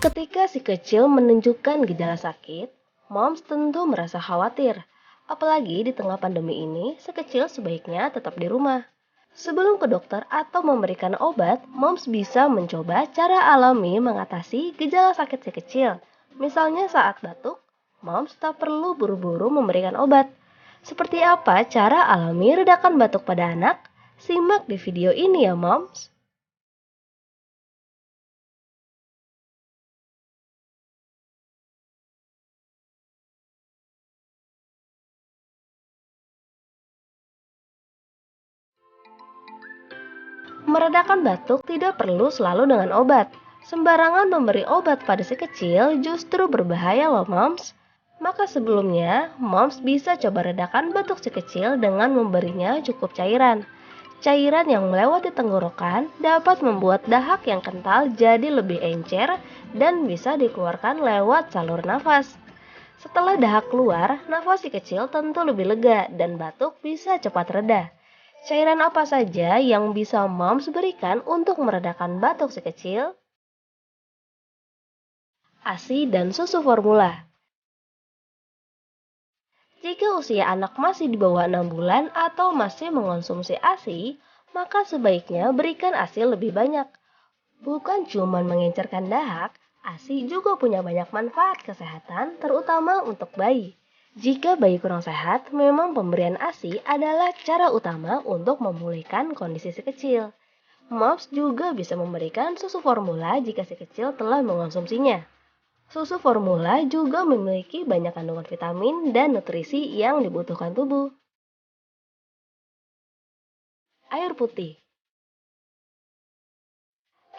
Ketika si kecil menunjukkan gejala sakit, moms tentu merasa khawatir. Apalagi di tengah pandemi ini, si kecil sebaiknya tetap di rumah. Sebelum ke dokter atau memberikan obat, moms bisa mencoba cara alami mengatasi gejala sakit si kecil. Misalnya saat batuk, moms tak perlu buru-buru memberikan obat. Seperti apa cara alami redakan batuk pada anak? Simak di video ini ya moms. Meredakan batuk tidak perlu selalu dengan obat. Sembarangan memberi obat pada si kecil justru berbahaya loh moms. Maka sebelumnya, moms bisa coba redakan batuk si kecil dengan memberinya cukup cairan. Cairan yang melewati tenggorokan dapat membuat dahak yang kental jadi lebih encer dan bisa dikeluarkan lewat salur nafas. Setelah dahak keluar, nafas si kecil tentu lebih lega dan batuk bisa cepat reda. Cairan apa saja yang bisa moms berikan untuk meredakan batuk si kecil? ASI dan susu formula. Jika usia anak masih di bawah 6 bulan atau masih mengonsumsi ASI, maka sebaiknya berikan ASI lebih banyak. Bukan cuma mengencerkan dahak, ASI juga punya banyak manfaat kesehatan, terutama untuk bayi. Jika bayi kurang sehat, memang pemberian ASI adalah cara utama untuk memulihkan kondisi si kecil. Moms juga bisa memberikan susu formula jika si kecil telah mengonsumsinya. Susu formula juga memiliki banyak kandungan vitamin dan nutrisi yang dibutuhkan tubuh. Air putih.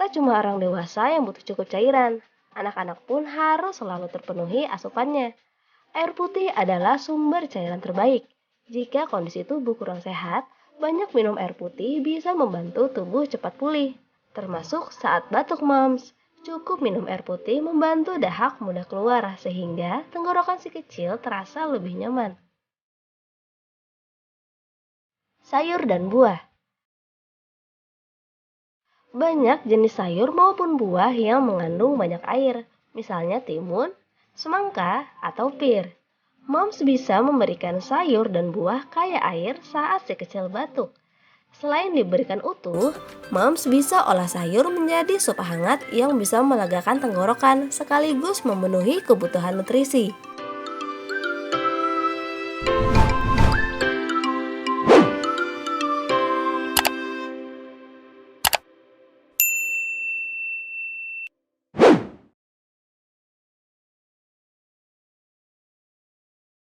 Tak cuma orang dewasa yang butuh cukup cairan, anak-anak pun harus selalu terpenuhi asupannya. Air putih adalah sumber cairan terbaik. Jika kondisi tubuh kurang sehat, banyak minum air putih bisa membantu tubuh cepat pulih. Termasuk saat batuk moms. Cukup minum air putih membantu dahak mudah keluar sehingga tenggorokan si kecil terasa lebih nyaman. Sayur dan buah. Banyak jenis sayur maupun buah yang mengandung banyak air, misalnya timun, semangka, atau pir. Moms bisa memberikan sayur dan buah kaya air saat si kecil batuk. Selain diberikan utuh, moms bisa olah sayur menjadi sup hangat yang bisa melegakan tenggorokan sekaligus memenuhi kebutuhan nutrisi.